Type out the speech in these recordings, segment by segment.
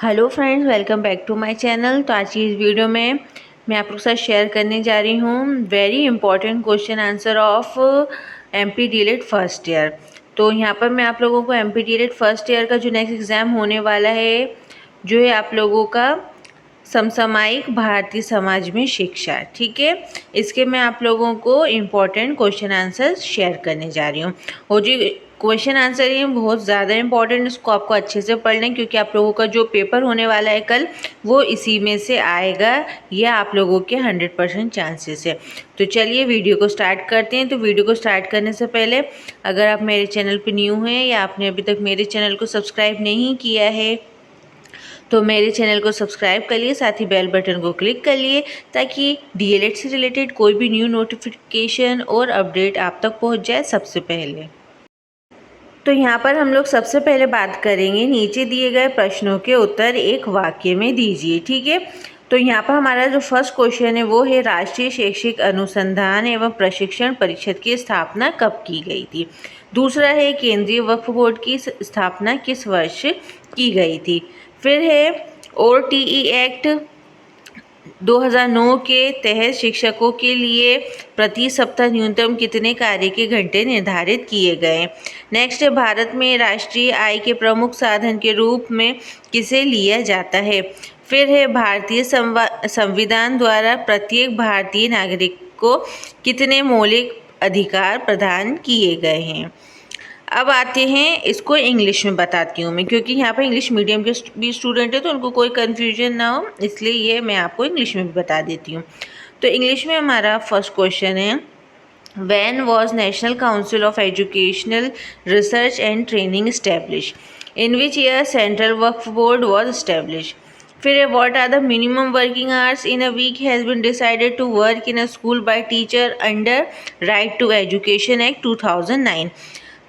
Hello friends, welcome back to my channel. तो आज की इस वीडियो में मैं आप लोगों के साथ शेयर करने जा रही हूँ very important question answer of MP DElEd first year. तो यहाँ पर मैं आप लोगों को एमपी डीएलएड फर्स्ट ईयर का जो नेक्स्ट एग्ज़ाम होने वाला है जो है आप लोगों का समसामयिक भारतीय समाज में शिक्षा, ठीक है। इसके मैं आप लोगों को इम्पोर्टेंट क्वेश्चन आंसर शेयर करने जा रही हूँ। और जो क्वेश्चन आंसर ये बहुत ज़्यादा इंपॉर्टेंट, इसको आपको अच्छे से पढ़ लें क्योंकि आप लोगों का जो पेपर होने वाला है कल वो इसी में से आएगा, ये आप लोगों के 100% चांसेस है। तो चलिए वीडियो को स्टार्ट करते हैं। तो वीडियो को स्टार्ट करने से पहले अगर आप मेरे चैनल पर न्यू हैं या आपने अभी तक मेरे चैनल को सब्सक्राइब नहीं किया है तो मेरे चैनल को सब्सक्राइब कर लिए, साथ ही बेल बटन को क्लिक कर लिए ताकि डीएलएड से रिलेटेड कोई भी न्यू नोटिफिकेशन और अपडेट आप तक पहुंच जाए सबसे पहले। तो यहाँ पर हम लोग सबसे पहले बात करेंगे, नीचे दिए गए प्रश्नों के उत्तर एक वाक्य में दीजिए, ठीक है। तो यहाँ पर हमारा जो फर्स्ट क्वेश्चन है वो है राष्ट्रीय शैक्षिक अनुसंधान एवं प्रशिक्षण परिषद की स्थापना कब की गई थी। दूसरा है केंद्रीय वक्फ बोर्ड की स्थापना किस वर्ष की गई थी। फिर है ओटीई एक्ट 2009 के तहत शिक्षकों के लिए प्रति सप्ताह न्यूनतम कितने कार्य के घंटे निर्धारित किए गए। नेक्स्ट है भारत में राष्ट्रीय आय के प्रमुख साधन के रूप में किसे लिया जाता है। फिर है भारतीय संविधान द्वारा प्रत्येक भारतीय नागरिक को कितने मौलिक अधिकार प्रदान किए गए हैं। अब आते हैं, इसको इंग्लिश में बताती हूँ मैं क्योंकि यहाँ पर इंग्लिश मीडियम के भी स्टूडेंट है तो उनको कोई कन्फ्यूजन ना हो, इसलिए ये मैं आपको इंग्लिश में भी बता देती हूँ। तो इंग्लिश में हमारा फर्स्ट क्वेश्चन है when was national council of educational research and training establish, in which year central Waqf board was establish. फिर है what are the minimum working hours in a week has been decided to work in a school by teacher under right to education act 2009,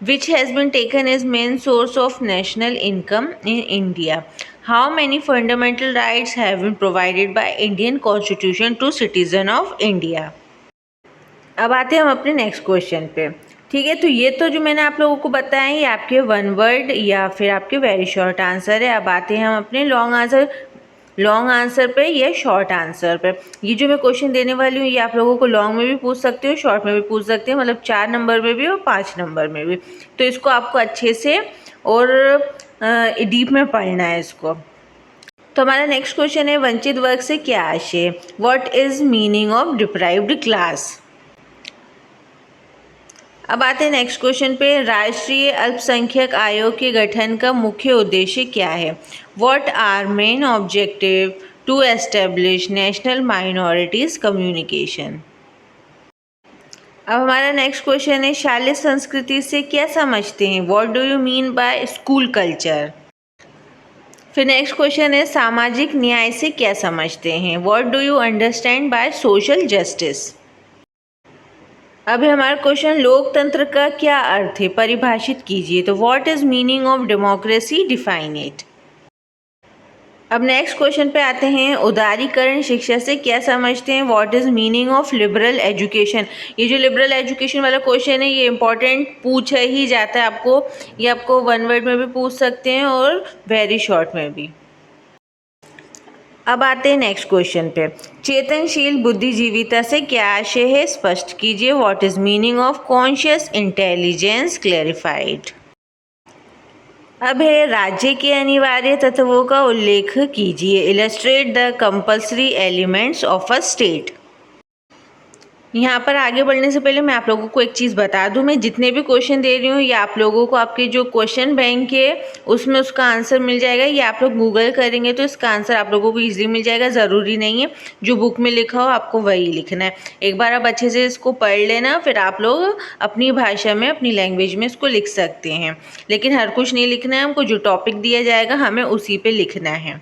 which has been taken as main source of national income in India. How many fundamental rights have been provided by Indian Constitution to citizen of India? अब आते हैं हम अपने next question पे, ठीक है। तो ये तो जो मैंने आप लोगों को बताया ये आपके वन वर्ड या फिर आपके वेरी शॉर्ट आंसर है। अब आते हैं हम अपने लॉन्ग आंसर पे या शॉर्ट आंसर पे। ये जो मैं क्वेश्चन देने वाली हूँ ये आप लोगों को लॉन्ग में भी पूछ सकते हो, शॉर्ट में भी पूछ सकते हैं, मतलब 4 नंबर में भी और 5 नंबर में भी। तो इसको आपको अच्छे से और डीप में पढ़ना है इसको। तो हमारा नेक्स्ट क्वेश्चन है वंचित वर्ग से क्या आशय, what is meaning of deprived class. अब आते हैं नेक्स्ट क्वेश्चन पे, राष्ट्रीय अल्पसंख्यक आयोग के गठन का मुख्य उद्देश्य क्या है। What are main objective to establish national minorities communication. अब हमारा नेक्स्ट क्वेश्चन है शालेय संस्कृति से क्या समझते हैं, what do you mean bye school culture. फिर नेक्स्ट क्वेश्चन है सामाजिक न्याय से क्या समझते हैं, what do you understand by social justice. अब हमारा क्वेश्चन लोकतंत्र का क्या अर्थ है, परिभाषित कीजिए। तो what is meaning of democracy, define it. अब नेक्स्ट क्वेश्चन पे आते हैं उदारीकरण शिक्षा से क्या समझते हैं, what is meaning of liberal education. ये जो लिबरल एजुकेशन वाला क्वेश्चन है ये इंपॉर्टेंट पूछा ही जाता है आपको, ये आपको वन वर्ड में भी पूछ सकते हैं और वेरी शॉर्ट में भी। अब आते हैं नेक्स्ट क्वेश्चन पे, चेतनशील बुद्धिजीविता से क्या आशय है, स्पष्ट कीजिए। What is meaning of conscious intelligence, clarified. अब है राज्य के अनिवार्य तत्वों का उल्लेख कीजिए, illustrate the compulsory elements of a state. यहाँ पर आगे बढ़ने से पहले मैं आप लोगों को एक चीज़ बता दूँ, मैं जितने भी क्वेश्चन दे रही हूँ ये आप लोगों को आपके जो क्वेश्चन बैंक है उसमें उसका आंसर मिल जाएगा। ये आप लोग गूगल करेंगे तो इसका आंसर आप लोगों को ईजिली मिल जाएगा। ज़रूरी नहीं है जो बुक में लिखा हो आपको वही लिखना है। एक बार आप अच्छे से इसको पढ़ लेना, फिर आप लोग अपनी भाषा में अपनी लैंग्वेज में इसको लिख सकते हैं, लेकिन हर कुछ नहीं लिखना है। हमको जो टॉपिक दिया जाएगा हमें उसी पर लिखना है।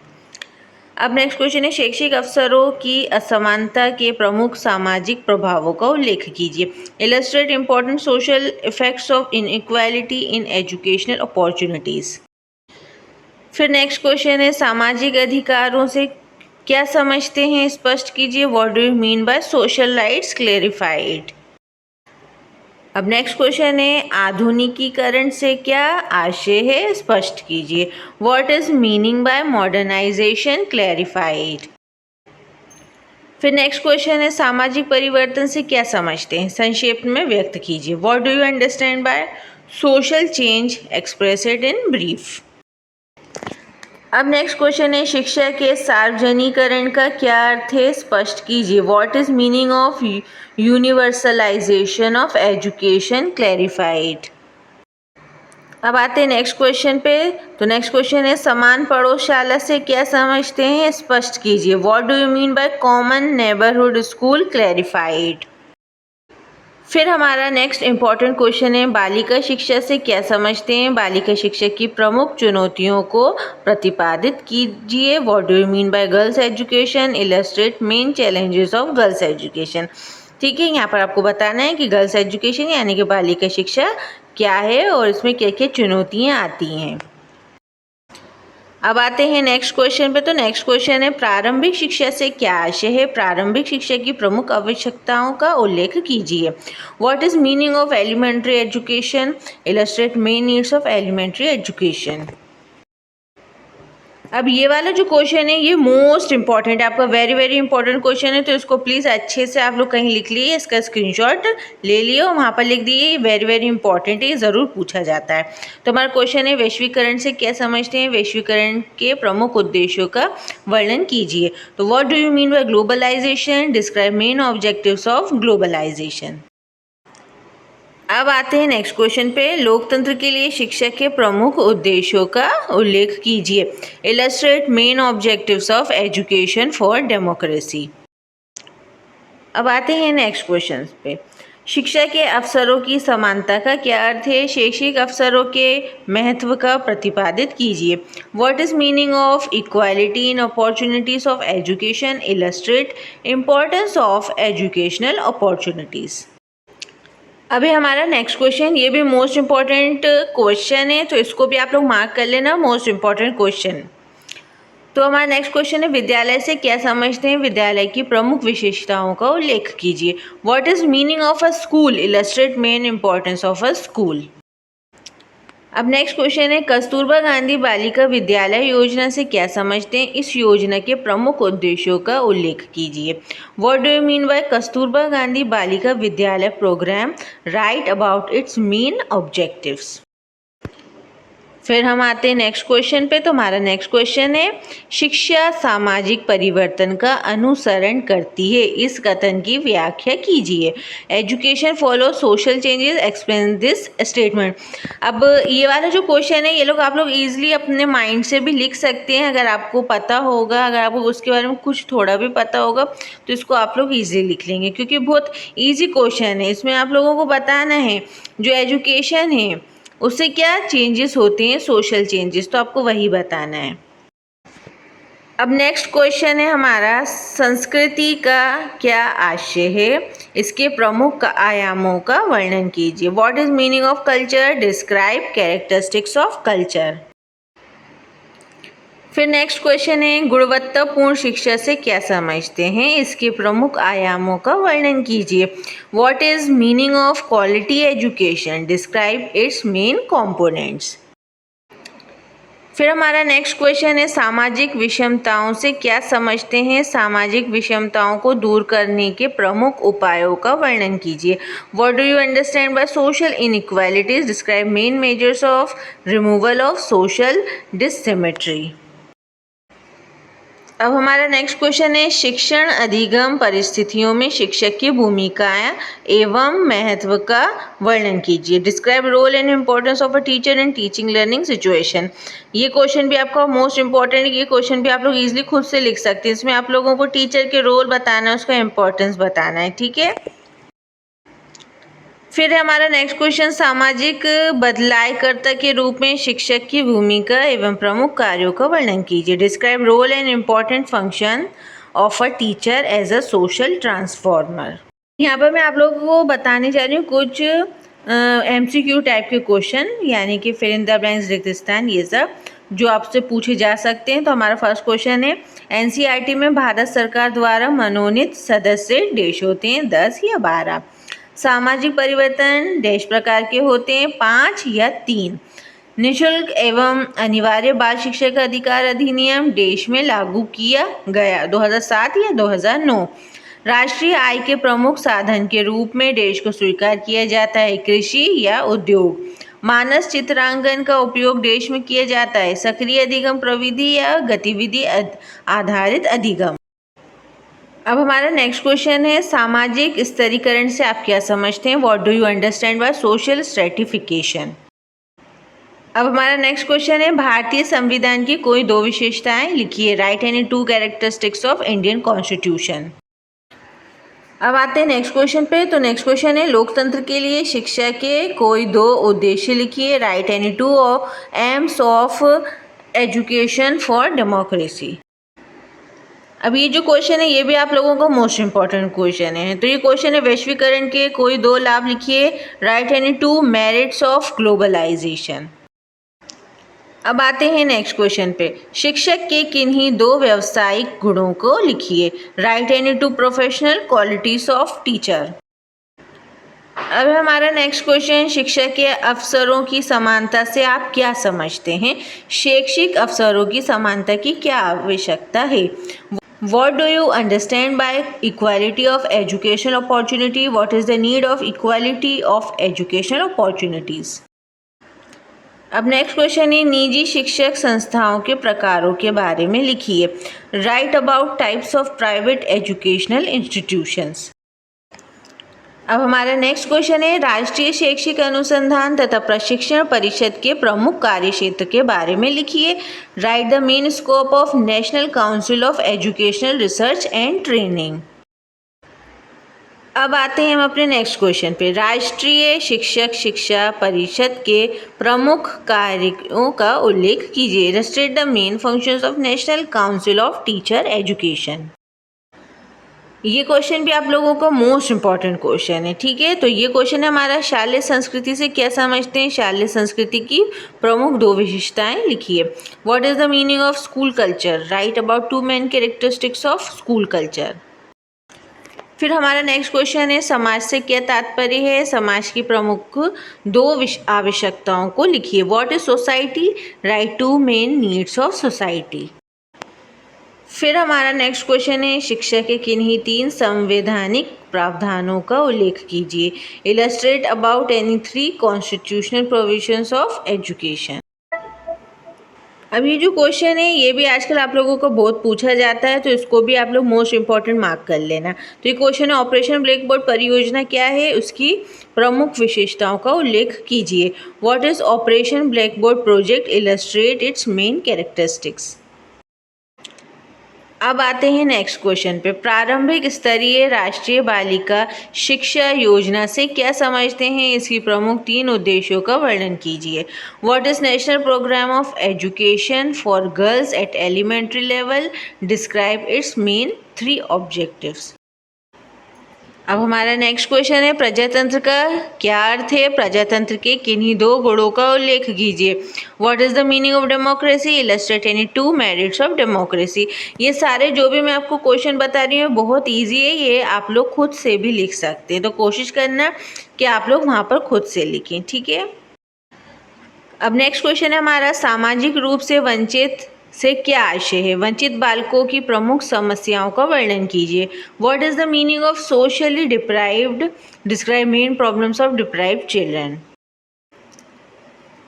अब नेक्स्ट क्वेश्चन है शैक्षिक अवसरों की असमानता के प्रमुख सामाजिक प्रभावों का उल्लेख कीजिए, illustrate important social effects of inequality in educational opportunities. फिर नेक्स्ट क्वेश्चन है सामाजिक अधिकारों से क्या समझते हैं, स्पष्ट कीजिए। What do you mean by social rights, clarified. अब नेक्स्ट क्वेश्चन है, आधुनिकीकरण से क्या आशय है, स्पष्ट कीजिए। What is meaning by modernisation, clarified. फिर नेक्स्ट क्वेश्चन है, सामाजिक परिवर्तन से क्या समझते हैं, संक्षेप में व्यक्त कीजिए। What do you understand by social change, express it in brief. अब नेक्स्ट क्वेश्चन है, शिक्षा के सार्वजनिकरण का क्या अर्थ है, स्पष्ट कीजिए। What is meaning of universalization of education, clarified. अब आते हैं नेक्स्ट क्वेश्चन पे। तो नेक्स्ट क्वेश्चन है, समान पड़ोसशाला से क्या समझते हैं, स्पष्ट कीजिए। What do you mean by common neighbourhood school, clarified. फिर हमारा नेक्स्ट इंपॉर्टेंट क्वेश्चन है, बालिका शिक्षा से क्या समझते हैं, बालिका शिक्षा की प्रमुख चुनौतियों को प्रतिपादित कीजिए। What do you mean bye girls education, illustrate main challenges of girls education. ठीक है, यहाँ पर आपको बताना है कि गर्ल्स एजुकेशन यानी कि बालिका शिक्षा क्या है और इसमें क्या क्या चुनौतियाँ आती हैं। अब आते हैं नेक्स्ट क्वेश्चन पे। तो नेक्स्ट क्वेश्चन है, प्रारंभिक शिक्षा से क्या आशय है, प्रारंभिक शिक्षा की प्रमुख आवश्यकताओं का उल्लेख कीजिए। What is meaning of elementary education, illustrate main needs of elementary education. अब ये वाला जो क्वेश्चन है ये मोस्ट इंपॉर्टेंट है, आपका वेरी वेरी इंपॉर्टेंट क्वेश्चन है, तो इसको प्लीज़ अच्छे से आप लोग कहीं लिख लिए, इसका स्क्रीनशॉट ले लिए और वहाँ पर लिख दिए, ये वेरी वेरी इंपॉर्टेंट है, ये ज़रूर पूछा जाता है। तो हमारा क्वेश्चन है, वैश्वीकरण से क्या समझते हैं, वैश्वीकरण के प्रमुख उद्देश्यों का वर्णन कीजिए। तो what do you mean by globalisation, describe main objectives of globalisation. अब आते हैं नेक्स्ट क्वेश्चन पे, लोकतंत्र के लिए शिक्षा के प्रमुख उद्देश्यों का उल्लेख कीजिए। Illustrate main objectives of education for democracy. अब आते हैं नेक्स्ट क्वेश्चन पे, शिक्षा के अवसरों की समानता का क्या अर्थ है, शैक्षिक अवसरों के महत्व का प्रतिपादित कीजिए। What is meaning of equality in opportunities of education, illustrate importance of educational opportunities. अभी हमारा नेक्स्ट क्वेश्चन, ये भी मोस्ट इम्पॉर्टेंट क्वेश्चन है, तो इसको भी आप लोग मार्क कर लेना, मोस्ट इम्पॉर्टेंट क्वेश्चन। तो हमारा नेक्स्ट क्वेश्चन है, विद्यालय से क्या समझते हैं, विद्यालय की प्रमुख विशेषताओं का उल्लेख कीजिए। What is meaning of a school, illustrate main importance of a school. अब नेक्स्ट क्वेश्चन है, कस्तूरबा गांधी बालिका विद्यालय योजना से क्या समझते हैं, इस योजना के प्रमुख उद्देश्यों का उल्लेख कीजिए। What do you mean by Kasturba Gandhi Balika Vidyalaya programme, write about its main objectives. फिर हम आते हैं नेक्स्ट क्वेश्चन पे। तो हमारा नेक्स्ट क्वेश्चन है, शिक्षा सामाजिक परिवर्तन का अनुसरण करती है, इस कथन की व्याख्या कीजिए। Education follow social changes, explain this statement. अब ये वाला जो क्वेश्चन है ये लोग आप लोग ईजिली अपने माइंड से भी लिख सकते हैं, अगर आपको पता होगा, अगर आपको उसके बारे में कुछ थोड़ा भी पता होगा तो इसको आप लोग ईजिली लिख लेंगे, क्योंकि बहुत ईजी क्वेश्चन है। इसमें आप लोगों को बताना है जो एजुकेशन है उससे क्या चेंजेस होते हैं, सोशल चेंजेस, तो आपको वही बताना है। अब नेक्स्ट क्वेश्चन है हमारा, संस्कृति का क्या आशय है, इसके प्रमुख आयामों का वर्णन कीजिए। What is meaning of culture, describe characteristics of culture. फिर नेक्स्ट क्वेश्चन है, गुणवत्तापूर्ण शिक्षा से क्या समझते हैं, इसके प्रमुख आयामों का वर्णन कीजिए। What is meaning of quality education, describe its main components. फिर हमारा नेक्स्ट क्वेश्चन है, सामाजिक विषमताओं से क्या समझते हैं, सामाजिक विषमताओं को दूर करने के प्रमुख उपायों का वर्णन कीजिए। What do you understand by social inequalities, describe main measures of removal of social dissymmetry. अब हमारा नेक्स्ट क्वेश्चन है, शिक्षण अधिगम परिस्थितियों में शिक्षक की भूमिका एवं महत्व का वर्णन कीजिए। Describe role and importance of a teacher in teaching learning situation. ये क्वेश्चन भी आपका मोस्ट इंपॉर्टेंट है, ये क्वेश्चन भी आप लोग इजीली खुद से लिख सकते हैं। इसमें आप लोगों को टीचर के रोल बताना है, उसका इम्पोर्टेंस बताना है, ठीक है। फिर हमारा नेक्स्ट क्वेश्चन, सामाजिक बदलावकर्ता के रूप में शिक्षक की भूमिका एवं प्रमुख कार्यों का वर्णन कीजिए। Describe role and important function of a teacher as a social transformer. यहाँ पर मैं आप लोगों को बताने जा रही हूँ कुछ MCQ टाइप के क्वेश्चन, यानी कि फिल इन द ब्लैंक्स, रिक्त स्थान, ये सब जो आपसे पूछे जा सकते हैं। तो हमारा फर्स्ट क्वेश्चन है, NCERT में भारत सरकार द्वारा मनोनीत सदस्य देश होते हैं 10 या 12। सामाजिक परिवर्तन डैश प्रकार के होते हैं, 5 या 3। निःशुल्क एवं अनिवार्य बाल शिक्षा का अधिकार अधिनियम देश में लागू किया गया 2007 या 2009। राष्ट्रीय आय के प्रमुख साधन के रूप में देश को स्वीकार किया जाता है कृषि या उद्योग। मानस चित्रांकन का उपयोग देश में किया जाता है सक्रिय अधिगम प्रविधि या गतिविधि आधारित अधिगम। अब हमारा नेक्स्ट क्वेश्चन है सामाजिक स्तरीकरण से आप क्या समझते हैं? What do you understand by social stratification? अब हमारा नेक्स्ट क्वेश्चन है भारतीय संविधान की कोई 2 विशेषताएं लिखिए। Write any 2 characteristics of Indian constitution. अब आते हैं नेक्स्ट क्वेश्चन पे। तो नेक्स्ट क्वेश्चन है लोकतंत्र के लिए शिक्षा के कोई 2 उद्देश्य लिखिए। Write any 2 AIIMS of education for democracy. अब ये जो क्वेश्चन है ये भी आप लोगों का मोस्ट इंपॉर्टेंट क्वेश्चन है। तो ये क्वेश्चन है वैश्वीकरण के कोई 2 लाभ लिखिए। Write any 2 merits of globalisation. अब आते हैं नेक्स्ट क्वेश्चन पे। शिक्षक के किन्हीं 2 व्यावसायिक गुणों को लिखिए। Write any 2 professional qualities of teacher. अब हमारा नेक्स्ट क्वेश्चन शिक्षक के अवसरों की समानता से आप क्या समझते हैं? शैक्षिक अवसरों की समानता की क्या आवश्यकता है? What do you understand by equality of educational opportunity? What is the need of equality of educational opportunities? अब नेक्स्ट क्वेश्चन है निजी शिक्षक संस्थाओं के प्रकारों के बारे में लिखिए। Right about types of private educational institutions. अब हमारा नेक्स्ट क्वेश्चन है राष्ट्रीय शैक्षिक अनुसंधान तथा प्रशिक्षण परिषद के प्रमुख कार्यक्षेत्र के बारे में लिखिए। Right the main scope of national council of educational research and training. अब आते हैं हम अपने नेक्स्ट क्वेश्चन पे। राष्ट्रीय शिक्षक शिक्षा परिषद के प्रमुख कार्यों का उल्लेख कीजिए। रजिस्ट्रेट the main functions of national council of teacher education. ये क्वेश्चन भी आप लोगों का मोस्ट इंपॉर्टेंट क्वेश्चन है, ठीक है। तो ये क्वेश्चन है हमारा शालेय संस्कृति से क्या समझते हैं? शालेय संस्कृति की प्रमुख 2 विशेषताएं लिखिए। What is the meaning of school culture? Right about 2 main characteristics of school culture. फिर हमारा नेक्स्ट क्वेश्चन है समाज से क्या तात्पर्य है? समाज की प्रमुख 2 आवश्यकताओं को लिखिए। What is society? Right 2 main needs of society. फिर हमारा नेक्स्ट क्वेश्चन है शिक्षा के किन्हीं 3 संवैधानिक प्रावधानों का उल्लेख कीजिए। Illustrate about any 3 constitutional provisions of education. अब ये जो क्वेश्चन है ये भी आजकल आप लोगों को बहुत पूछा जाता है, तो इसको भी आप लोग मोस्ट इंपॉर्टेंट मार्क कर लेना। तो ये क्वेश्चन है ऑपरेशन ब्लैक बोर्ड परियोजना क्या है? उसकी प्रमुख विशेषताओं का उल्लेख कीजिए। What is operation black board project? Illustrate it's main characteristics. अब आते हैं नेक्स्ट क्वेश्चन पे। प्रारंभिक स्तरीय राष्ट्रीय बालिका शिक्षा योजना से क्या समझते हैं? इसकी प्रमुख 3 उद्देश्यों का वर्णन कीजिए। What is national programme of education for girls at elementary level? Describe its main 3 objectives. अब हमारा नेक्स्ट क्वेश्चन है प्रजातंत्र का क्या अर्थ है? प्रजातंत्र के किन्हीं 2 गुणों का उल्लेख कीजिए। What is the meaning of democracy? Illustrate any 2 merits of democracy. ये सारे जो भी मैं आपको क्वेश्चन बता रही हूँ बहुत ईजी है, ये आप लोग खुद से भी लिख सकते हैं। तो कोशिश करना कि आप लोग वहाँ पर खुद से लिखें, ठीक है। अब नेक्स्ट क्वेश्चन है हमारा सामाजिक रूप से वंचित से क्या आशय है? वंचित बालकों की प्रमुख समस्याओं का वर्णन कीजिए। What is the meaning of socially deprived? Describe main problems of deprived children.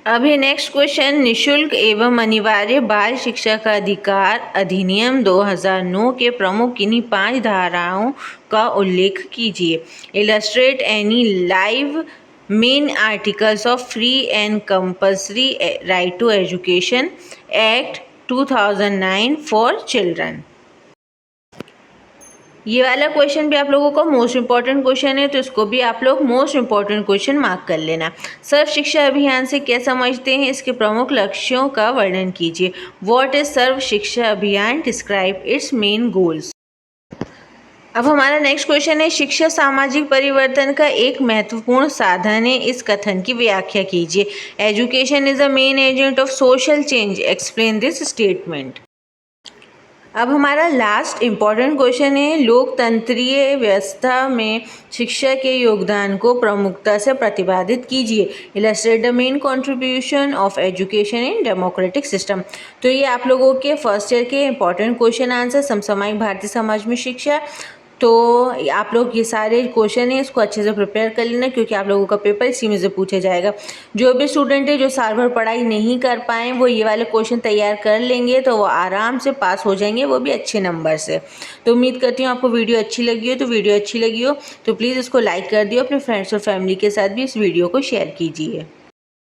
अभी नेक्स्ट क्वेश्चन निःशुल्क एवं अनिवार्य बाल शिक्षा का अधिकार अधिनियम 2009 के प्रमुख किन्हीं 5 धाराओं का उल्लेख कीजिए। Illustrate any five main articles of free and compulsory right to education act 2009 for children. ये वाला क्वेश्चन भी आप लोगों का मोस्ट इंपॉर्टेंट क्वेश्चन है, तो इसको भी आप लोग मोस्ट इंपॉर्टेंट क्वेश्चन मार्क कर लेना। सर्व शिक्षा अभियान से क्या समझते हैं? इसके प्रमुख लक्ष्यों का वर्णन कीजिए। व्हाट इज सर्व शिक्षा अभियान? Describe its main goals. अब हमारा नेक्स्ट क्वेश्चन है शिक्षा सामाजिक परिवर्तन का एक महत्वपूर्ण साधन है, इस कथन की व्याख्या कीजिए। Education is the main agent of social change, explain this statement. अब हमारा लास्ट इम्पॉर्टेंट क्वेश्चन है, लोकतंत्रीय व्यवस्था में शिक्षा के योगदान को प्रमुखता से प्रतिपादित कीजिए। Illustrate the main contribution of education in democratic system. तो ये आप लोगों के फर्स्ट ईयर के इम्पॉर्टेंट क्वेश्चन आंसर, समसामयिक भारतीय समाज में शिक्षा। तो आप लोग ये सारे क्वेश्चन हैं इसको अच्छे से प्रिपेयर कर लेना, क्योंकि आप लोगों का पेपर इसी में से पूछा जाएगा। जो भी स्टूडेंट है जो साल भर पढ़ाई नहीं कर पाए वो ये वाले क्वेश्चन तैयार कर लेंगे तो वो आराम से पास हो जाएंगे, वो भी अच्छे नंबर से। तो उम्मीद करती हूँ आपको वीडियो अच्छी लगी हो। तो वीडियो अच्छी लगी हो तो प्लीज़ इसको लाइक कर दियो, अपने फ्रेंड्स और फैमिली के साथ भी इस वीडियो को शेयर कीजिए।